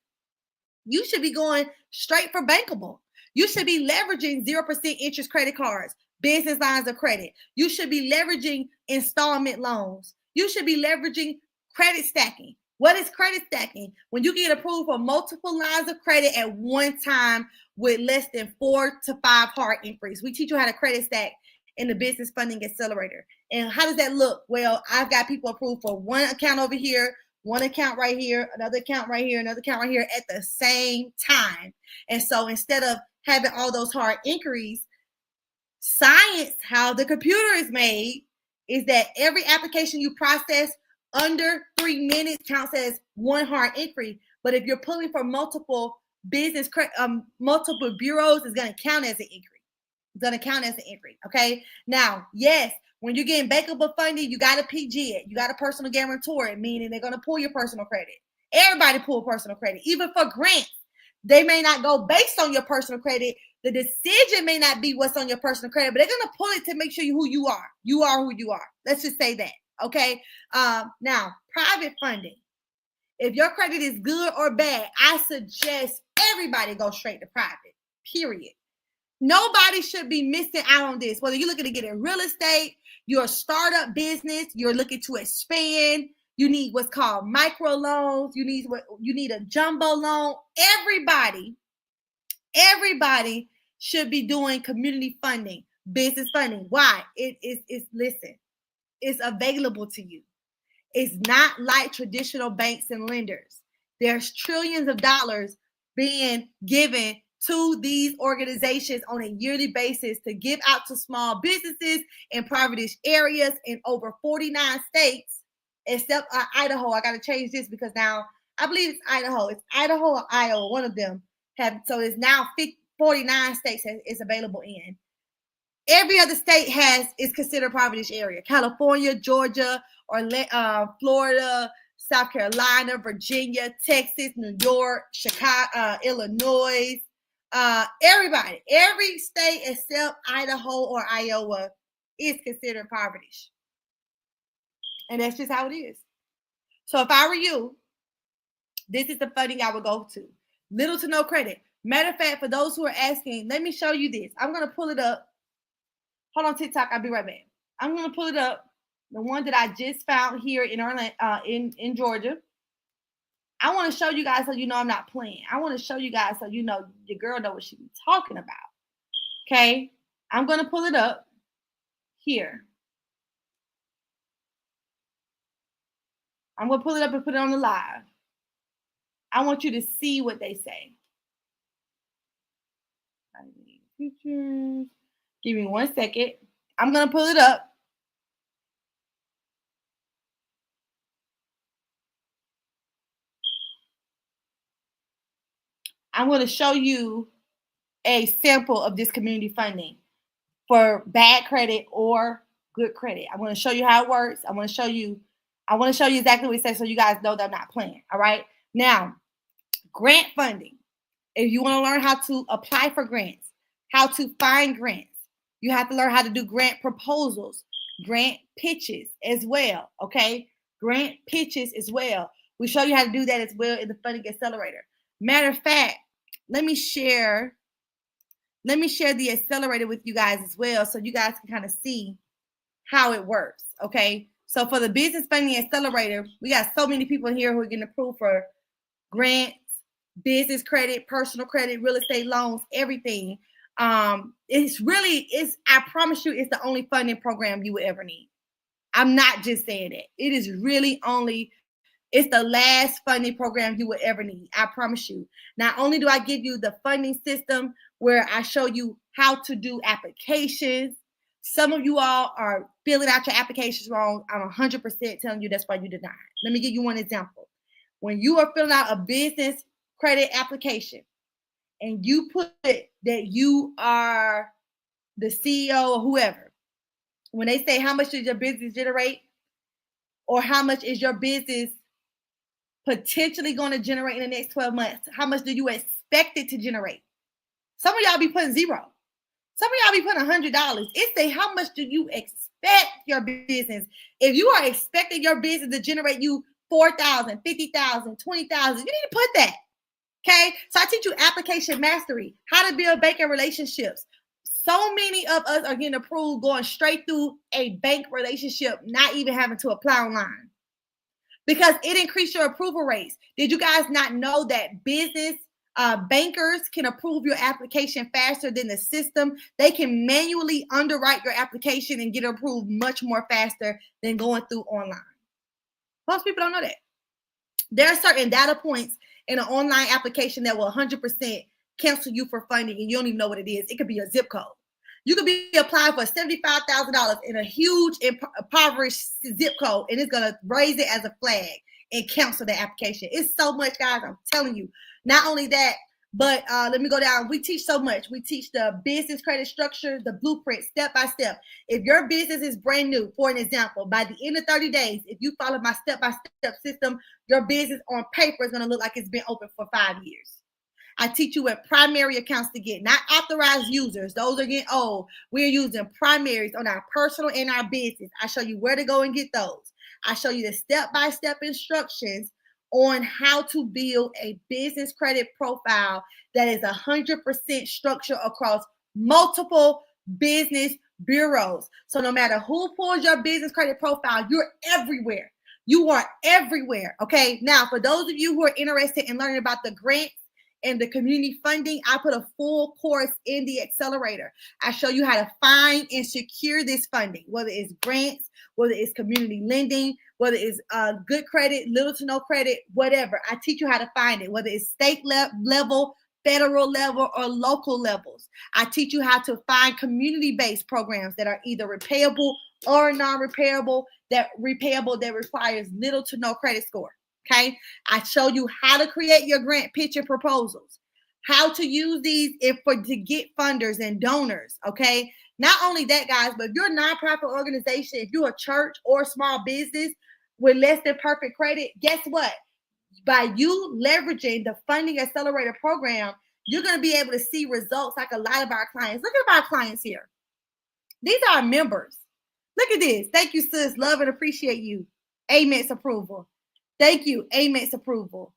you should be going straight for bankable. You should be leveraging 0% interest credit cards, business lines of credit. You should be leveraging installment loans. You should be leveraging credit stacking. What is credit stacking? When you get approved for multiple lines of credit at one time with less than 4 to 5 hard inquiries. We teach you how to credit stack in the Business Funding Accelerator. And how does that look? Well, I've got people approved for one account over here, one account right here, another account right here, another account right here at the same time. And so instead of having all those hard inquiries, science, how the computer is made, is that every application you process under 3 minutes counts as one hard inquiry. But if you're pulling from multiple multiple bureaus, it's going to count as an inquiry. It's going to count as an inquiry. Okay. Now, yes, when you're getting bankable funding, you got to PG it. You got a personal guarantor it, meaning they're going to pull your personal credit. Everybody pull personal credit, even for grants. They may not go based on your personal credit. The decision may not be what's on your personal credit, but they're going to pull it to make sure who you are. You are who you are. Let's just say that. Okay. Now, private funding. If your credit is good or bad, I suggest everybody go straight to private, period. Nobody should be missing out on this. Whether you're looking to get in real estate, you're a startup business, you're looking to expand, you need what's called micro loans, you need a jumbo loan. Everybody should be doing community funding, business funding. Why? Listen, it's available to you. It's not like traditional banks and lenders. There's trillions of dollars being given to these organizations on a yearly basis to give out to small businesses in impoverished areas in over 49 states, except Idaho. I got to change this because now I believe it's Idaho. It's Idaho or Iowa, one of them. So it's now 49 states it's available in. every other state is considered poverty area. California, Georgia, or Florida, South Carolina, Virginia, Texas, New York, Chicago, Illinois, everybody, every state except Idaho or Iowa is considered poverty. And that's just how it is. So if I were you, this is the funding I would go to. Little to no credit. Matter of fact, for those who are asking, let me show you this. I'm going to pull it up. Hold on, TikTok. I'll be right back. I'm going to pull it up. The one that I just found here in Orlando, in Georgia. I want to show you guys so you know I'm not playing. I want to show you guys so you know your girl knows what she's talking about. Okay? I'm going to pull it up here. I'm going to pull it up and put it on the live. I want you to see what they say. Give me 1 second. I'm going to pull it up. I'm going to show you a sample of this community funding for bad credit or good credit. I'm going to show you how it works. I want to show you exactly what it says so you guys know that I'm not playing. All right. Now, grant funding. If you want to learn how to apply for grants, how to find grants, you have to learn how to do grant proposals, grant pitches as well. Okay. Grant pitches as well. We show you how to do that as well in the Funding Accelerator. Matter of fact, let me share the accelerator with you guys as well so you guys can kind of see how it works, okay? So for the Business Funding Accelerator, we got so many people here who are getting approved for grants, business credit, personal credit, real estate loans, everything. I promise you, it's the only funding program you will ever need. I'm not just saying that. It is really it's the last funding program you will ever need. I promise you. Not only do I give you the funding system where I show you how to do applications. Some of you all are filling out your applications wrong. I'm 100% telling you that's why you denied. Let me give you one example. When you are filling out a business credit application and you put that you are the CEO or whoever, when they say how much does your business generate or how much is your business potentially going to generate in the next 12 months, how much do you expect it to generate? Some of y'all be putting zero. Some of y'all be putting $100. It's the how much do you expect your business? If you are expecting your business to generate you $4,000, $50,000, $20,000, you need to put that. Okay? So I teach you application mastery, how to build banking relationships. So many of us are getting approved going straight through a bank relationship, not even having to apply online. Because it increased your approval rates. Did you guys not know that business bankers can approve your application faster than the system? They can manually underwrite your application and get approved much more faster than going through online. Most people don't know that. There are certain data points in an online application that will 100% cancel you for funding and you don't even know what it is. It could be a zip code. You could be applying for $75,000 in a huge impoverished zip code, and it's going to raise it as a flag and cancel the application. It's so much, guys. I'm telling you. Not only that, but let me go down. We teach so much. We teach the business credit structure, the blueprint, step by step. If your business is brand new, for an example, by the end of 30 days, if you follow my step-by-step system, your business on paper is going to look like it's been open for 5 years. I teach you what primary accounts to get, not authorized users. Those are getting old. We're using primaries on our personal and our business. I show you where to go and get those. I show you the step-by-step instructions on how to build a business credit profile that is 100% structured across multiple business bureaus. So no matter who pulls your business credit profile, you're everywhere. You are everywhere. Okay. Now, for those of you who are interested in learning about the grants and the community funding, I put a full course in the accelerator. I show you how to find and secure this funding, whether it's grants, whether it's community lending, whether it's good credit, little to no credit, whatever. I teach you how to find it, whether it's state level, federal level, or local levels. I teach you how to find community-based programs that are either repayable or non-repayable, that requires little to no credit score. Okay. I show you how to create your grant pitch and proposals. how to use these to get funders and donors, okay? Not only that, guys, but if you're a nonprofit organization, if you're a church or a small business with less than perfect credit, guess what? By you leveraging the Funding Accelerator program, you're going to be able to see results like a lot of our clients. Look at our clients here. These are our members. Look at this. Thank you, sis. Love and appreciate you. Amex approval. Thank you. Amex approval.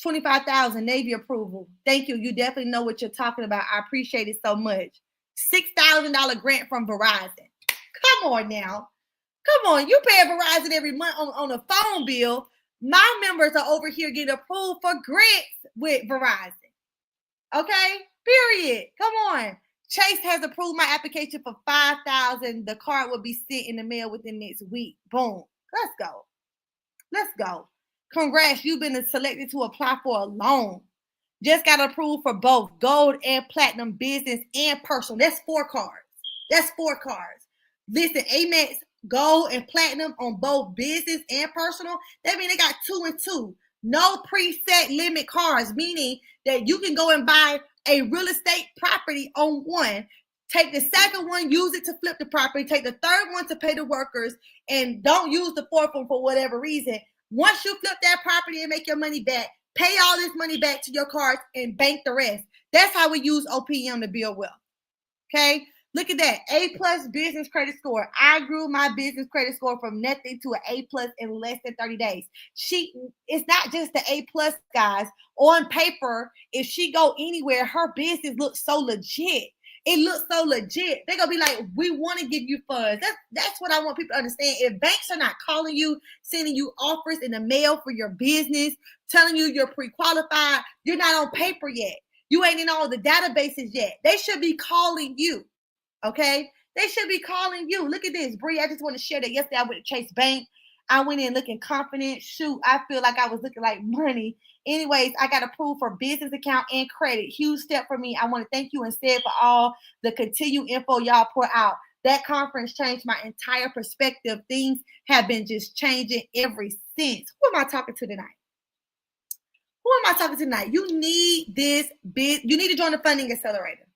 25,000 Navy approval. Thank you. You definitely know what you're talking about. I appreciate it so much. $6,000 grant from Verizon. Come on now. Come on. You pay Verizon every month on a phone bill. My members are over here getting approved for grants with Verizon. Okay? Period. Come on. Chase has approved my application for $5,000. The card will be sent in the mail within next week. Boom. Let's go. Let's go. Congrats. You've been selected to apply for a loan. Just got approved for both gold and platinum business and personal. That's 4 cards. That's 4 cards. Listen, Amex gold and platinum on both business and personal. That means they got 2 and 2. No preset limit cards, meaning that you can go and buy a real estate property on one, take the second one, use it to flip the property, take the third one to pay the workers, and don't use the fourth one for whatever reason. Once you flip that property and make your money back, pay all this money back to your cards and bank the rest. That's how we use OPM to build wealth. Okay? Look at that. A+ business credit score. I grew my business credit score from nothing to an A+ in less than 30 days. It's not just the A+, guys. On paper, if she go anywhere, her business looks so legit. It looks so legit. They're going to be like, we want to give you funds. That's what I want people to understand. If banks are not calling you, sending you offers in the mail for your business, telling you you're pre-qualified, you're not on paper yet. You ain't in all the databases yet. They should be calling you. Okay, they should be calling you. Look at this, Bree. I just want to share that yesterday I went to Chase Bank. I went in looking confident. Shoot, I feel like I was looking like money. Anyways, I got approved for business account and credit. Huge step for me. I want to thank you instead for all the continued info y'all pour out. That conference changed my entire perspective. Things have been just changing ever since. Who am I talking to tonight? Who am I talking to tonight? You need this big. You need to join the Funding Accelerator.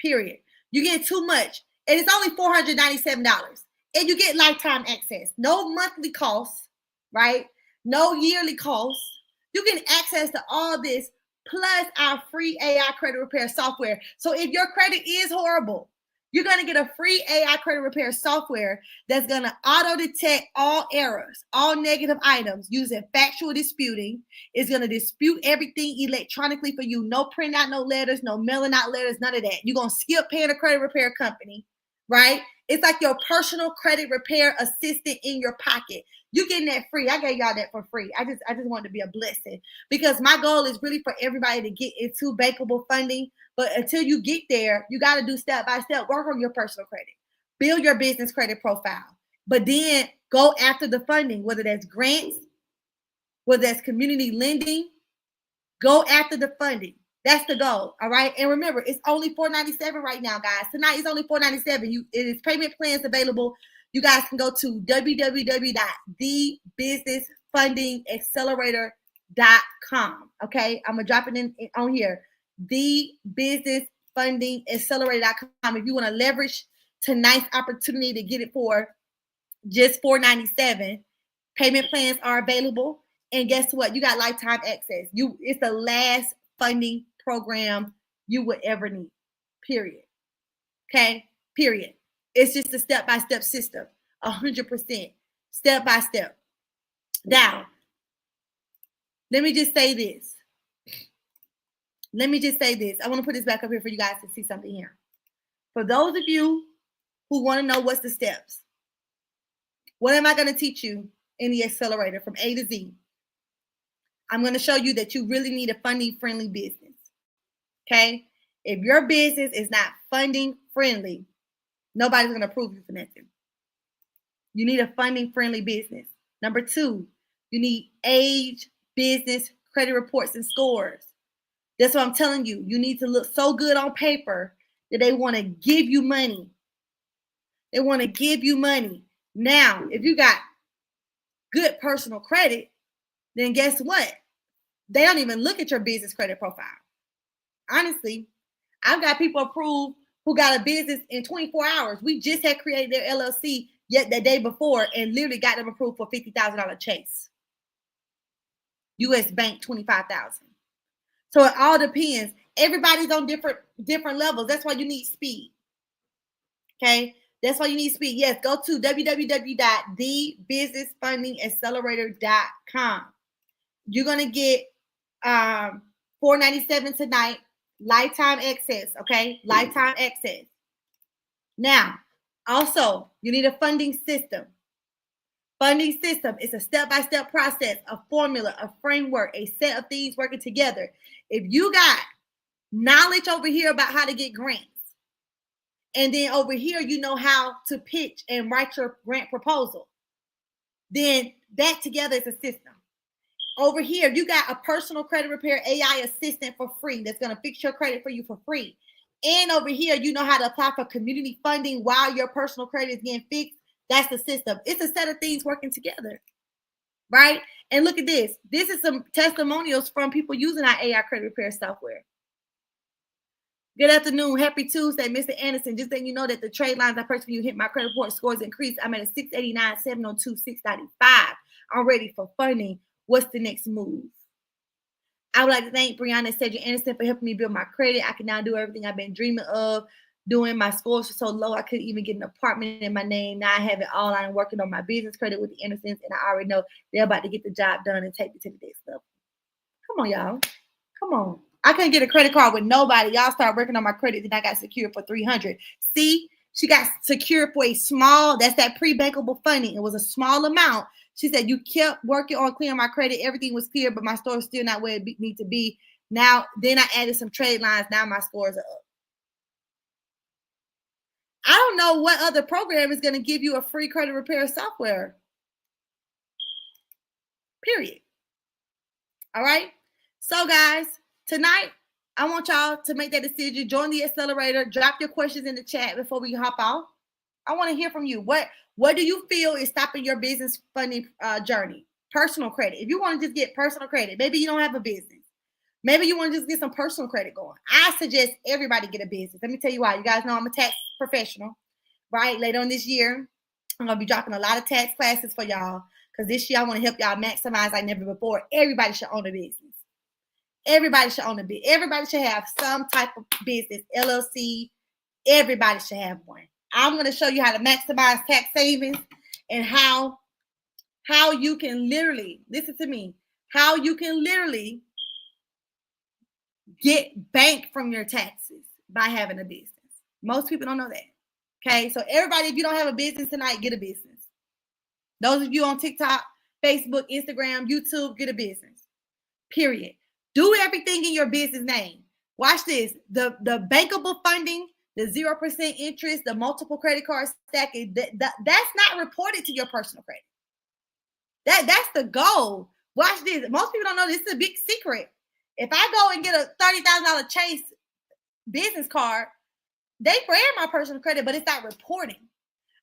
Period. You get too much. And it's only $497. And you get lifetime access. No monthly costs, right? No yearly costs. You get access to all this plus our free AI credit repair software. So if your credit is horrible, you're going to get a free AI credit repair software that's going to auto-detect all errors, all negative items using factual disputing. It's going to dispute everything electronically for you. No print out, no letters, no mailing out letters, none of that. You're going to skip paying a credit repair company, right? It's like your personal credit repair assistant in your pocket. You getting that free. I gave y'all that for free. I just wanted to be a blessing because my goal is really for everybody to get into bankable funding. But until you get there, you got to do step by step, work on your personal credit, build your business credit profile, but then go after the funding, whether that's grants, whether that's community lending, go after the funding. That's the goal. All right. And remember, it's only $497 right now, guys. Tonight is only $497. It is payment plans available. You guys can go to www.thebusinessfundingaccelerator.com. Okay. I'm going to drop it in on here. Thebusinessfundingaccelerator.com. If you want to leverage tonight's opportunity to get it for just $497, payment plans are available. And guess what? You got lifetime access. It's the last funding program you would ever need. Period. Okay? Period. It's just a step-by-step system. 100%. Step-by-step. Now, let me just say this. I want to put this back up here for you guys to see something here. For those of you who want to know what's the steps, what am I going to teach you in the accelerator from A to Z? I'm going to show you that you really need a funding-friendly business. Okay? If your business is not funding-friendly, nobody's going to approve you for nothing. You need a funding-friendly business. Number 2, you need age, business, credit reports, and scores. That's what I'm telling you. You need to look so good on paper that they want to give you money. They want to give you money. Now, if you got good personal credit, then guess what? They don't even look at your business credit profile. Honestly, I've got people approved who got a business in 24 hours. We just had created their LLC yet the day before and literally got them approved for $50,000 Chase. US Bank 25,000. So it all depends. Everybody's on different levels. That's why you need speed. Okay, that's why you need speed. Yes, go to www.thebusinessfundingaccelerator.com. You're gonna get $497 tonight, lifetime access. Okay, lifetime access. Now, also, you need a funding system. Funding system is a step-by-step process, a formula, a framework, a set of things working together. If you got knowledge over here about how to get grants, and then over here you know how to pitch and write your grant proposal, then that together is a system. Over here, you got a personal credit repair AI assistant for free that's going to fix your credit for you for free. And over here, you know how to apply for community funding while your personal credit is getting fixed. That's the system. It's a set of things working together, right? And look at this. This is some testimonials from people using our AI credit repair software. Good afternoon. Happy Tuesday, Mr. Anderson. Just letting you know that the trade lines I purchased when you hit my credit report scores increased. I'm at a 689, 702, 695. I'm ready for funding. What's the next move? I would like to thank Brianna Cedric Anderson for helping me build my credit. I can now do everything I've been dreaming of doing. My scores were so low, I couldn't even get an apartment in my name. Now I have it all. I'm working on my business credit with the Andersons, and I already know they're about to get the job done and take me to the next level. Come on, y'all. Come on. I couldn't get a credit card with nobody. Y'all start working on my credit, then I got secured for $300. See, she got secured for a small, that's that pre-bankable funding. It was a small amount. She said, you kept working on clearing my credit. Everything was clear, but my score is still not where it needs to be. Now, then I added some trade lines. Now my scores are up. I don't know what other program is going to give you a free credit repair software. Period. All right. So, guys, tonight, I want y'all to make that decision. Join the accelerator. Drop your questions in the chat before we hop off. I want to hear from you. What do you feel is stopping your business funding journey? Personal credit. If you want to just get personal credit, maybe you don't have a business. Maybe you want to just get some personal credit going. I suggest everybody get a business. Let me tell you why. You guys know I'm a tax professional, right? Later on this year, I'm going to be dropping a lot of tax classes for y'all because this year I want to help y'all maximize like never before. Everybody should own a business. Everybody should own a business. Everybody should have some type of business, LLC. Everybody should have one. I'm going to show you how to maximize tax savings and how you can literally, listen to me, how you can literally get bank from your taxes by having a business. Most people don't know that. Okay, so everybody, if you don't have a business tonight, get a business. Those of you on TikTok, Facebook, Instagram, YouTube, get a business. Period. Do everything in your business name. Watch this. The bankable funding, the 0% interest, the multiple credit card stack, that's not reported to your personal credit. That's the goal. Watch this. Most people don't know this is a big secret. If I go and get a $30,000 Chase business card, they grant my personal credit, but it's not reporting.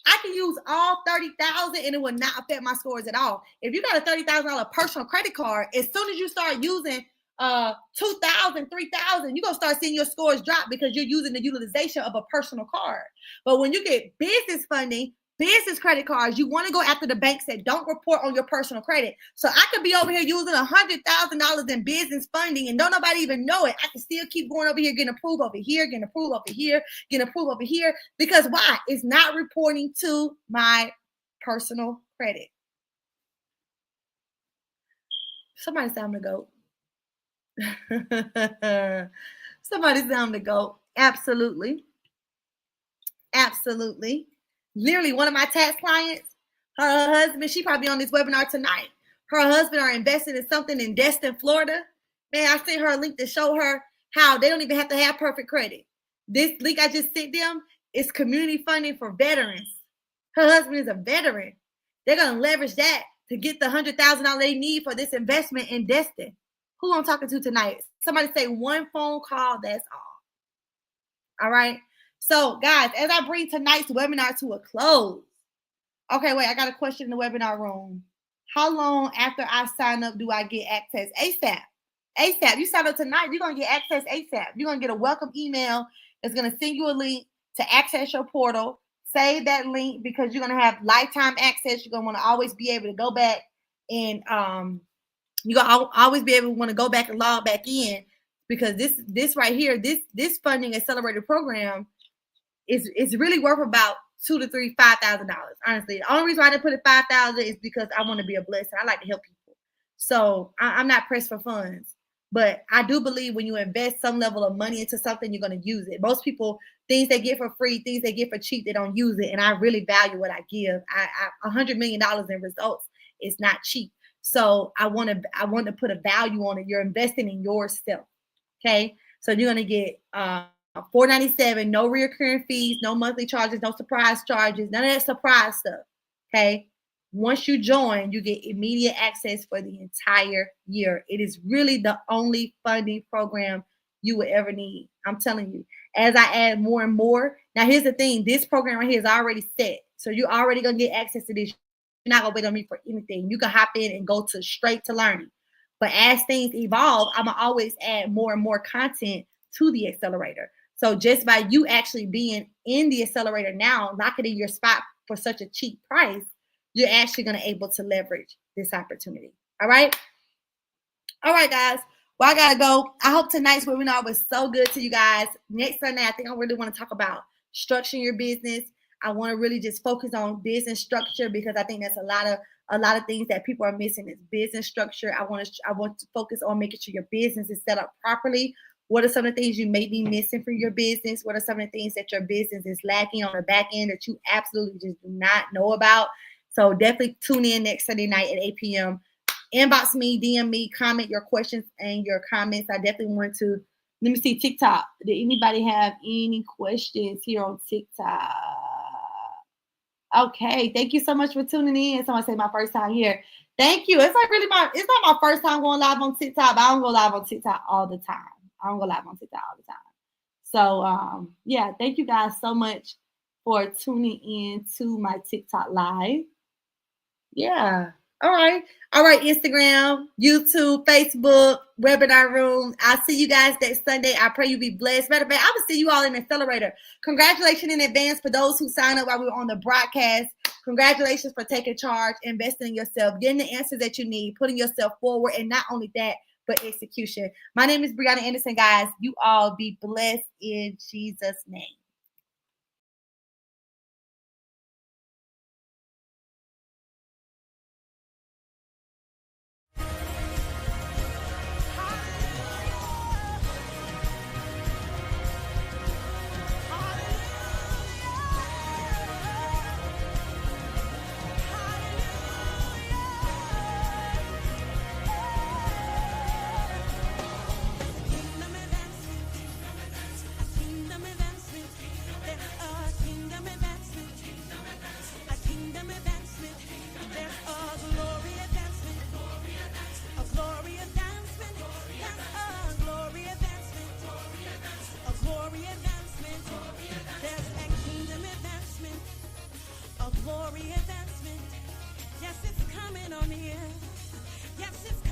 I can use all $30,000 and it will not affect my scores at all. If you got a $30,000 personal credit card, as soon as you start using $2,000, $3,000, you're gonna start seeing your scores drop because you're using the utilization of a personal card. But when you get business funding, business credit cards, you want to go after the banks that don't report on your personal credit. So I could be over here using $100,000 in business funding and don't nobody even know it. I can still keep going over here, getting approved over here, getting approved over here, getting approved over here. Because why? It's not reporting to my personal credit. Somebody sound the goat. Somebody sound the goat. Absolutely. Absolutely. Literally, one of my tax clients, her husband, she probably on this webinar tonight. Her husband are investing in something in Destin, Florida. Man, I sent her a link to show her how they don't even have to have perfect credit. This link I just sent them is community funding for veterans. Her husband is a veteran. They're going to leverage that to get the $100,000 they need for this investment in Destin. Who I'm talking to tonight? Somebody say one phone call, that's all. All right. So, guys, as I bring tonight's webinar to a close. Okay, wait, I got a question in the webinar room. How long after I sign up do I get access? ASAP. ASAP. You sign up tonight, you're going to get access ASAP. You're going to get a welcome email that's going to send you a link to access your portal. Save that link because you're going to have lifetime access. You're going to want to always be able to go back and you're going to always be able to want to go back and log back in, because this right here, this funding accelerator program is really worth about $2,000 to $5,000. Honestly, the only reason why I didn't put it $5,000 is because I want to be a blessing. I like to help people, so I'm not pressed for funds. But I do believe when you invest some level of money into something, you're going to use it. Most people, things they get for free, things they get for cheap, they don't use it. And I really value what I give. $100 million in results is not cheap. So I want to put a value on it. You're investing in yourself. Okay. So you're going to get $497, no recurring fees, no monthly charges, no surprise charges, none of that surprise stuff. Okay. Once you join, you get immediate access for the entire year. It is really the only funding program you will ever need. I'm telling you, as I add more and more. Now, here's the thing. This program right here is already set. So you're already going to get access to this. You're not going to wait on me for anything. You can hop in and go straight to learning. But as things evolve, I'm going to always add more and more content to the accelerator. So just by you actually being in the accelerator now, locking in your spot for such a cheap price, you're actually going to able to leverage this opportunity. All right. All right, guys. Well, I got to go. I hope tonight's webinar was so good to you guys. Next Sunday, I think I really want to talk about structuring your business. I want to really just focus on business structure, because I think that's a lot of things that people are missing is business structure. I want to focus on making sure your business is set up properly. What are some of the things you may be missing for your business? What are some of the things that your business is lacking on the back end that you absolutely just do not know about? So definitely tune in next Sunday night at 8 p.m. Inbox me, DM me, comment your questions and your comments. I definitely want to, let me see, TikTok. Did anybody have any questions here on TikTok? Okay, thank you so much for tuning in. Someone say my first time here. Thank you. It's not my first time going live on TikTok, but I don't go live on TikTok all the time. So yeah, thank you guys so much for tuning in to my TikTok live. Yeah. All right. Instagram, YouTube, Facebook, webinar room. I'll see you guys next Sunday. I pray you be blessed. Matter of fact, I will see you all in the accelerator. Congratulations in advance for those who signed up while we were on the broadcast. Congratulations for taking charge, investing in yourself, getting the answers that you need, putting yourself forward, and not only that, but execution. My name is Brianna Anderson, guys. You all be blessed in Jesus' name. Glory advancement. Yes, it's coming on here. Yes, it's